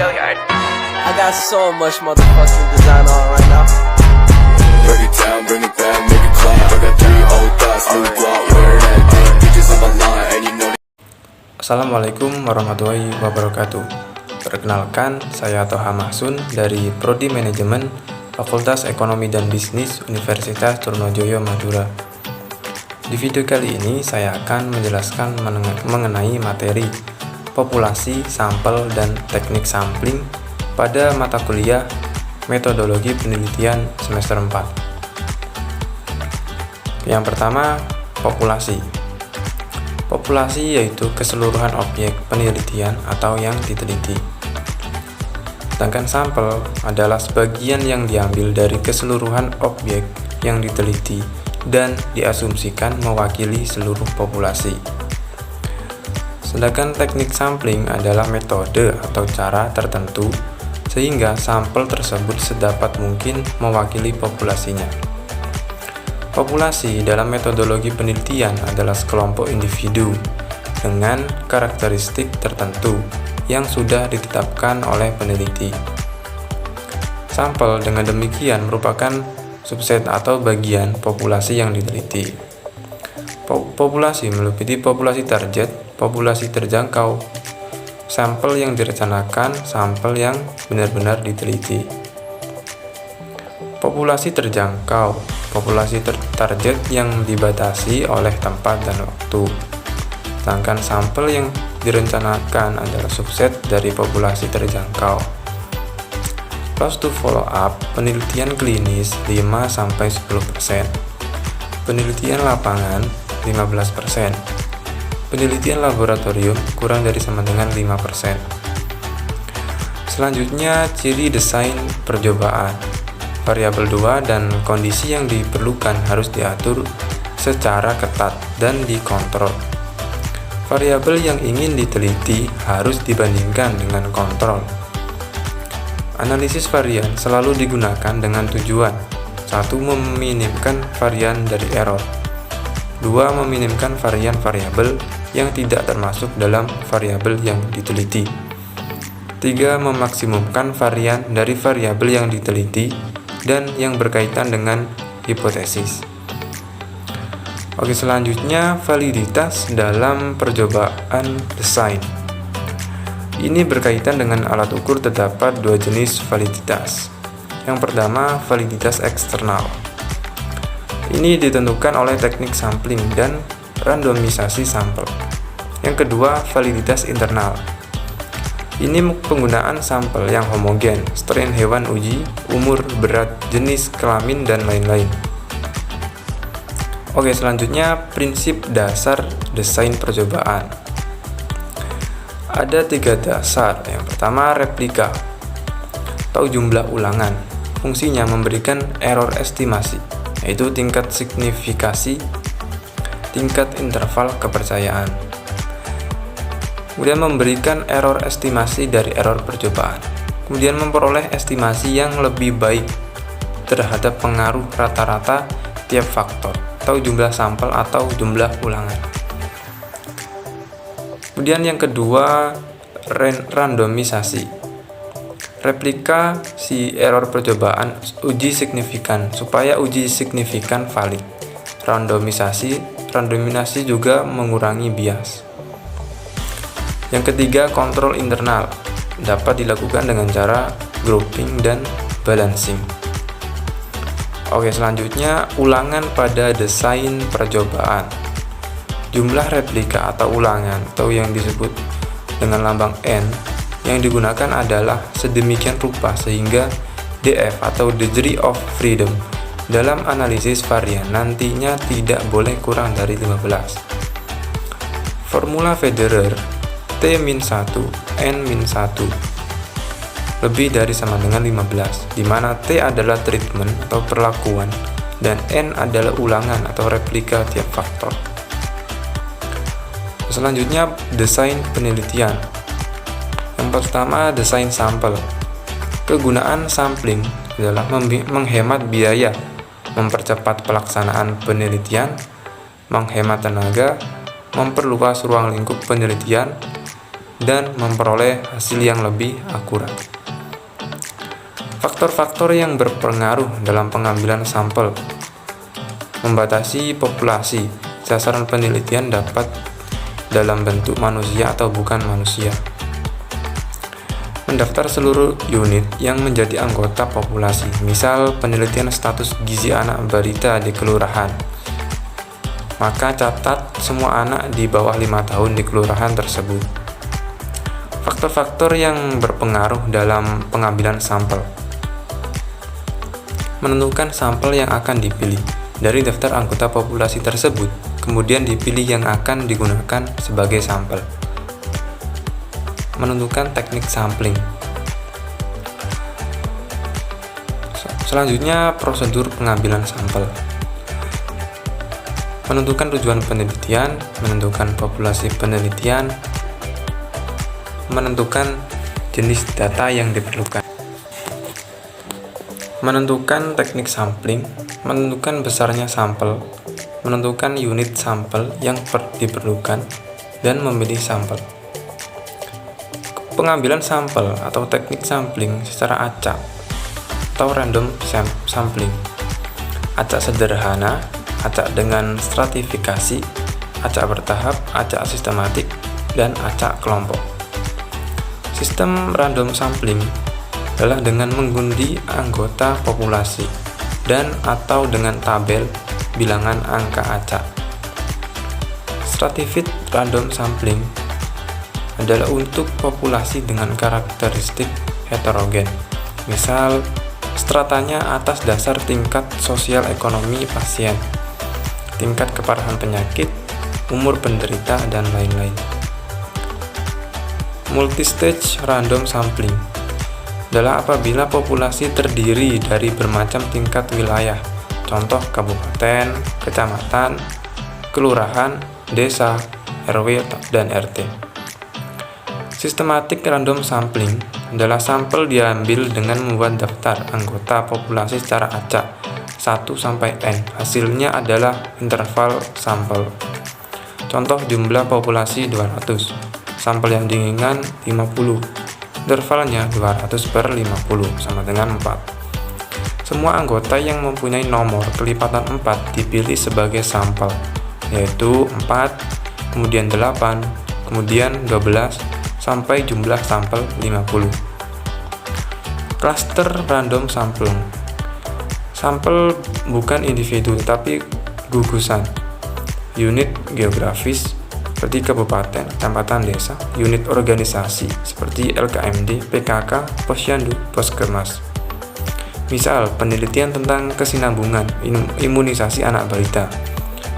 I got so much motherfucking design on right now. Break it down, bring it back, make it clap. I got 3 old thoughts, new block, where that thing. Bitches on my line, and you know. Assalamualaikum warahmatullahi wabarakatuh. Perkenalkan, saya Toha Mahsun dari Prodi Manajemen Fakultas Ekonomi dan Bisnis Universitas Trunojoyo Madura. Di video kali ini saya akan menjelaskan mengenai materi populasi, sampel, dan teknik sampling pada mata kuliah Metodologi Penelitian semester 4. Yang pertama, populasi. Populasi yaitu keseluruhan objek penelitian atau yang diteliti. Sedangkan sampel adalah sebagian yang diambil dari keseluruhan objek yang diteliti dan diasumsikan mewakili seluruh populasi. Sedangkan teknik sampling adalah metode atau cara tertentu sehingga sampel tersebut sedapat mungkin mewakili populasinya. Populasi dalam metodologi penelitian adalah sekelompok individu dengan karakteristik tertentu yang sudah ditetapkan oleh peneliti. Sampel dengan demikian merupakan subset atau bagian populasi yang diteliti. Populasi meliputi populasi target, populasi terjangkau, sampel yang direncanakan, sampel yang benar-benar diteliti. Populasi terjangkau, populasi target yang dibatasi oleh tempat dan waktu. Sedangkan sampel yang direncanakan adalah subset dari populasi terjangkau. Close to follow up, penelitian klinis 5-10%, penelitian lapangan 15%, penelitian laboratorium kurang dari sama dengan 5%. Selanjutnya, ciri desain percobaan. Variabel 2 dan kondisi yang diperlukan harus diatur secara ketat dan dikontrol. Variabel yang ingin diteliti harus dibandingkan dengan kontrol. Analisis varian selalu digunakan dengan tujuan: 1. Meminimkan varian dari error, 2. Meminimkan varian variabel yang tidak termasuk dalam variabel yang diteliti, 3. Memaksimumkan varian dari variabel yang diteliti dan yang berkaitan dengan hipotesis. Oke, selanjutnya validitas dalam percobaan desain. Ini berkaitan dengan alat ukur. Terdapat 2 jenis validitas. Yang pertama, validitas eksternal. Ini ditentukan oleh teknik sampling dan randomisasi sampel. Yang kedua, validitas internal. Ini penggunaan sampel yang homogen, strain hewan uji, umur, berat, jenis kelamin, dan lain-lain. Oke, selanjutnya prinsip dasar desain percobaan. Ada 3 dasar. Yang pertama, replika atau jumlah ulangan. Fungsinya memberikan error estimasi, yaitu tingkat signifikasi, tingkat interval kepercayaan. Kemudian memberikan error estimasi dari error percobaan. Kemudian memperoleh estimasi yang lebih baik terhadap pengaruh rata-rata tiap faktor atau jumlah sampel atau jumlah ulangan. Kemudian yang kedua, randomisasi. Replikasi error percobaan, uji signifikan supaya uji signifikan valid. Randomisasi juga mengurangi bias. Yang ketiga, kontrol internal. Dapat dilakukan dengan cara grouping dan balancing. Oke, selanjutnya ulangan pada desain percobaan. Jumlah replika atau ulangan atau yang disebut dengan lambang N yang digunakan adalah sedemikian rupa sehingga DF atau degree of freedom dalam analisis varian nantinya tidak boleh kurang dari 15. Formula Federer T-1 N-1 lebih dari sama dengan 15, di mana T adalah treatment atau perlakuan dan N adalah ulangan atau replika tiap faktor. Selanjutnya, desain penelitian. Yang pertama, desain sampel. Kegunaan sampling adalah menghemat biaya, mempercepat pelaksanaan penelitian, menghemat tenaga, memperluas ruang lingkup penelitian, dan memperoleh hasil yang lebih akurat. Faktor-faktor yang berpengaruh dalam pengambilan sampel. Membatasi populasi. Sasaran penelitian dapat dalam bentuk manusia atau bukan manusia. Mendaftar seluruh unit yang menjadi anggota populasi. Misal penelitian status gizi anak balita di kelurahan. Maka catat semua anak di bawah 5 tahun di kelurahan tersebut. Faktor-faktor yang berpengaruh dalam pengambilan sampel. Menentukan sampel yang akan dipilih dari daftar anggota populasi tersebut, kemudian dipilih yang akan digunakan sebagai sampel. Menentukan teknik sampling. Selanjutnya, prosedur pengambilan sampel. Menentukan tujuan penelitian, menentukan populasi penelitian, menentukan jenis data yang diperlukan. Menentukan teknik sampling, menentukan besarnya sampel, menentukan unit sampel yang diperlukan, dan memilih sampel. Pengambilan sampel atau teknik sampling secara acak atau random sampling. Acak sederhana, acak dengan stratifikasi, acak bertahap, acak sistematik, dan acak kelompok. Sistem random sampling adalah dengan mengundi anggota populasi dan atau dengan tabel bilangan angka acak. Stratified random sampling adalah untuk populasi dengan karakteristik heterogen. Misal, stratanya atas dasar tingkat sosial ekonomi pasien, tingkat keparahan penyakit, umur penderita, dan lain-lain. Multistage random sampling adalah apabila populasi terdiri dari bermacam tingkat wilayah, contoh kabupaten, kecamatan, kelurahan, desa, RW, dan RT. Systematic random sampling adalah sampel diambil dengan membuat daftar anggota populasi secara acak 1 sampai N. Hasilnya adalah interval sampel. Contoh jumlah populasi 200, sampel yang diinginkan 50. Intervalnya 200/50 sama dengan 4. Semua anggota yang mempunyai nomor kelipatan 4 dipilih sebagai sampel, yaitu 4, kemudian 8, kemudian 12, sampai jumlah sampel 50. Cluster random sampling. Sampel bukan individu tapi gugusan. Unit geografis seperti kabupaten, kecamatan, desa, unit organisasi seperti LKMD, PKK, Posyandu, Puskesmas. Misal, penelitian tentang kesinambungan imunisasi anak balita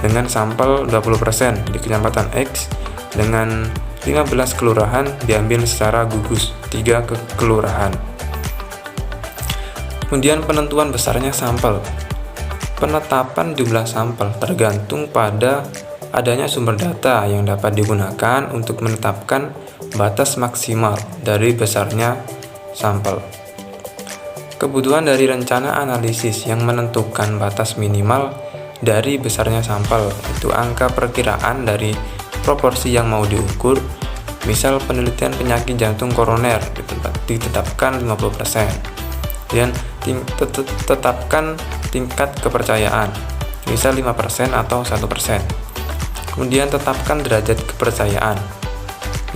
dengan sampel 20% di kecamatan X dengan 15 kelurahan diambil secara gugus 3 kelurahan. Kemudian penentuan besarnya sampel. Penetapan jumlah sampel tergantung pada adanya sumber data yang dapat digunakan untuk menetapkan batas maksimal dari besarnya sampel. Kebutuhan dari rencana analisis yang menentukan batas minimal dari besarnya sampel, itu angka perkiraan dari proporsi yang mau diukur. Misal penelitian penyakit jantung koroner ditetapkan 50%. Dan tetapkan tingkat kepercayaan, misal 5% atau 1%. Kemudian tetapkan derajat kepercayaan,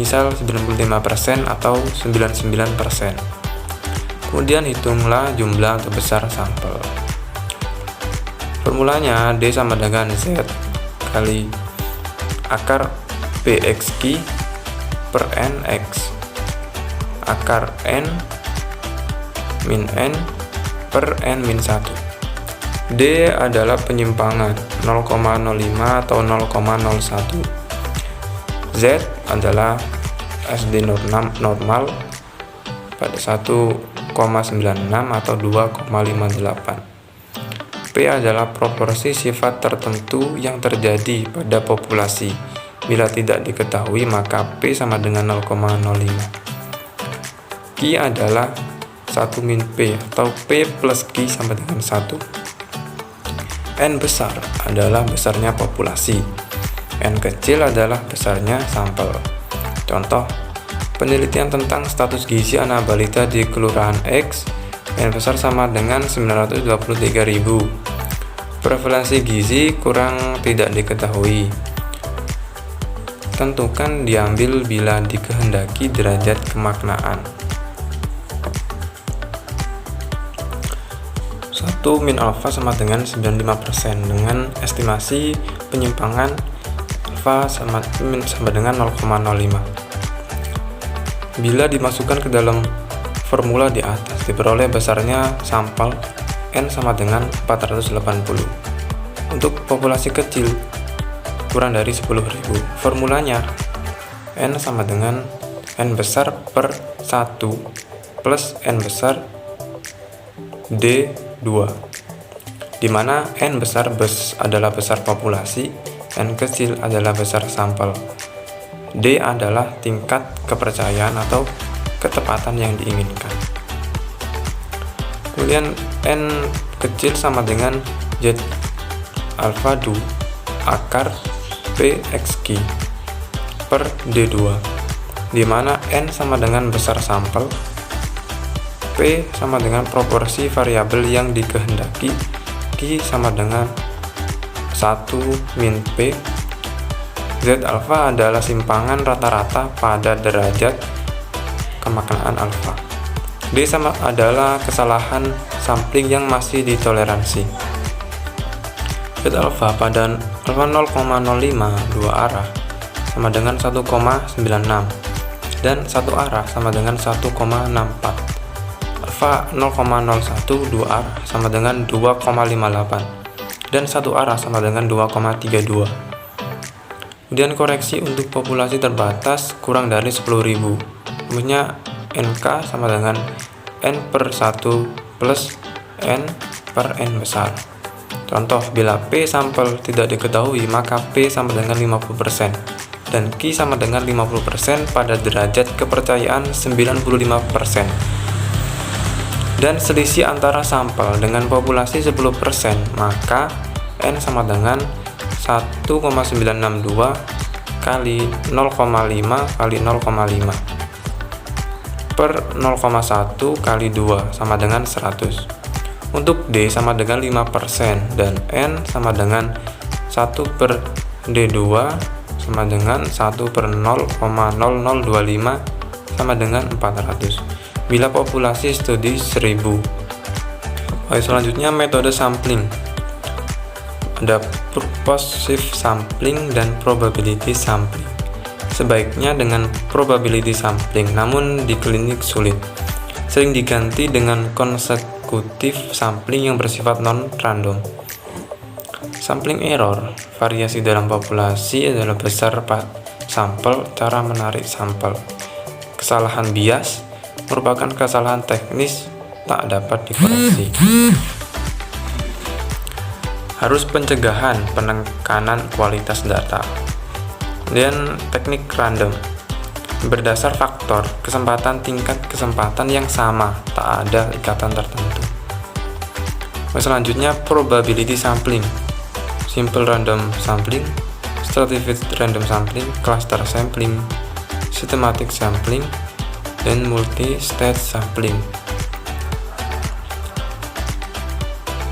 misal 95% atau 99%. Kemudian hitunglah jumlah terbesar sampel. Formulanya D sama dengan Z kali akar PXQ per NX, akar N min N per N min 1. D adalah penyimpangan 0,05 atau 0,01. Z adalah SD normal pada 1,96 atau 2,58. P adalah proporsi sifat tertentu yang terjadi pada populasi. Bila tidak diketahui maka P sama dengan 0,05. Q adalah 1 min P atau P plus Q sama dengan 1. N besar adalah besarnya populasi. N kecil adalah besarnya sampel. Contoh, Penelitian tentang status gizi anak balita di Kelurahan X, N besar sama dengan 923.000. Prevalensi gizi kurang tidak diketahui. Tentukan diambil bila dikehendaki derajat kemaknaan. 1 min alfa sama dengan 95% dengan estimasi penyimpangan alfa sama dengan 0,05. Bila dimasukkan ke dalam formula di atas, diperoleh besarnya sampel N sama dengan 480. Untuk populasi kecil kurang dari 10.000, formulanya N sama dengan N besar per 1 plus N besar D2, di mana N besar adalah besar populasi, N kecil adalah besar sampel, D adalah tingkat kepercayaan atau ketepatan yang diinginkan. Kemudian N kecil sama dengan Z alfa 2 akar PXQ per D2, di mana N sama dengan besar sampel, P sama dengan proporsi variabel yang dikehendaki, Q sama dengan 1 min P, Z alfa adalah simpangan rata-rata pada derajat kemaknaan alfa. D sama adalah kesalahan sampling yang masih ditoleransi. Z alfa pada alfa 0,05 dua arah sama dengan 1,96 dan satu arah sama dengan 1,64. Alfa 0,01 dua arah sama dengan 2,58 dan satu arah sama dengan 2,32. Kemudian koreksi untuk populasi terbatas kurang dari 10.000. Rumusnya NK sama dengan N per 1 plus N per N besar. Contoh, bila P sampel tidak diketahui, maka P sama dengan 50% dan Q sama dengan 50% pada derajat kepercayaan 95%. Dan selisih antara sampel dengan populasi 10%, maka N sama dengan 1,962 kali 0,5 kali 0,5 per 0,1 kali 2 sama dengan 100. Untuk D sama dengan 5% dan N sama dengan 1 per D2 sama dengan 1 per 0,0025 sama dengan 400 bila populasi studi 1000. Oke, selanjutnya metode sampling. Ada purposive sampling dan probability sampling. Sebaiknya dengan probability sampling, namun di klinik sulit. Sering diganti dengan konsekutif sampling yang bersifat non-random. Sampling error, variasi dalam populasi adalah besar sampel, cara menarik sampel. Kesalahan bias merupakan kesalahan teknis tak dapat dikoreksi. Harus pencegahan penekanan kualitas data. Dan teknik random berdasar faktor kesempatan tingkat kesempatan yang sama, tak ada ikatan tertentu. Selanjutnya probability sampling, simple random sampling, stratified random sampling, cluster sampling, systematic sampling, dan multi-stage sampling.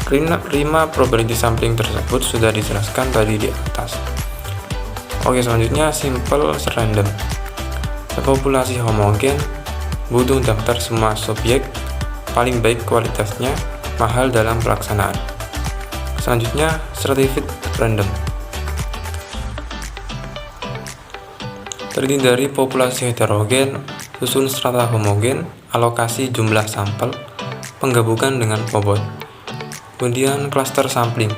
5 probability sampling tersebut sudah dijelaskan tadi di atas. Oke, selanjutnya simple random. Populasi homogen, butuh daftar semua subjek, paling baik kualitasnya, mahal dalam pelaksanaan. Selanjutnya stratified random. Terdiri dari populasi heterogen, susun strata homogen, alokasi jumlah sampel, penggabungan dengan bobot. Kemudian cluster sampling,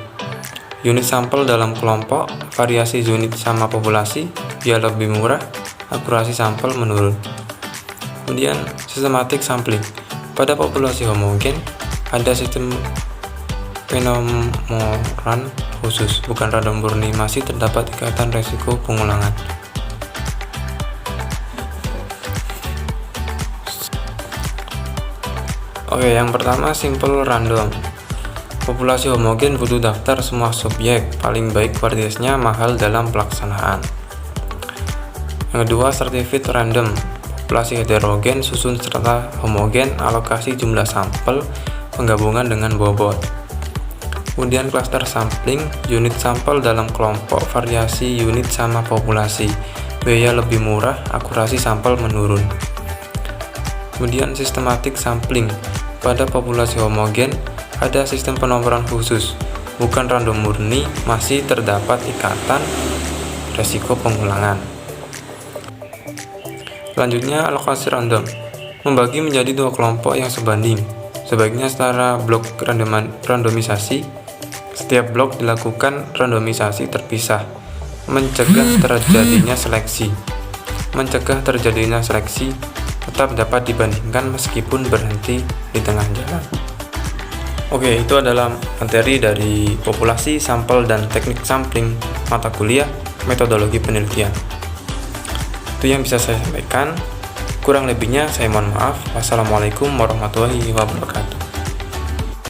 unit sampel dalam kelompok, variasi unit sama populasi, biar lebih murah, akurasi sampel menurun. Kemudian systematic sampling, pada populasi homogen ada sistem penomoran khusus, bukan random murni, masih terdapat ikatan resiko pengulangan. Oke, yang pertama simple random. Populasi homogen butuh daftar semua subjek, paling baik kualitasnya, mahal dalam pelaksanaan. Yang kedua stratified random. populasi heterogen, susun serta homogen, alokasi jumlah sampel, penggabungan dengan bobot. Kemudian cluster sampling, unit sampel dalam kelompok, variasi unit sama populasi, biaya lebih murah, akurasi sampel menurun. Kemudian systematic sampling, pada populasi homogen ada sistem penomoran khusus, bukan random murni, masih terdapat ikatan resiko pengulangan. Selanjutnya, alokasi random, membagi menjadi dua kelompok yang sebanding, sebaiknya secara blok randomisasi. Setiap blok dilakukan randomisasi terpisah, mencegah terjadinya seleksi. Mencegah terjadinya seleksi tetap dapat dibandingkan meskipun berhenti di tengah jalan. Oke, itu adalah materi dari populasi, sampel, dan teknik sampling mata kuliah metodologi penelitian. Itu yang bisa saya sampaikan. Kurang lebihnya saya mohon maaf. Wassalamualaikum warahmatullahi wabarakatuh.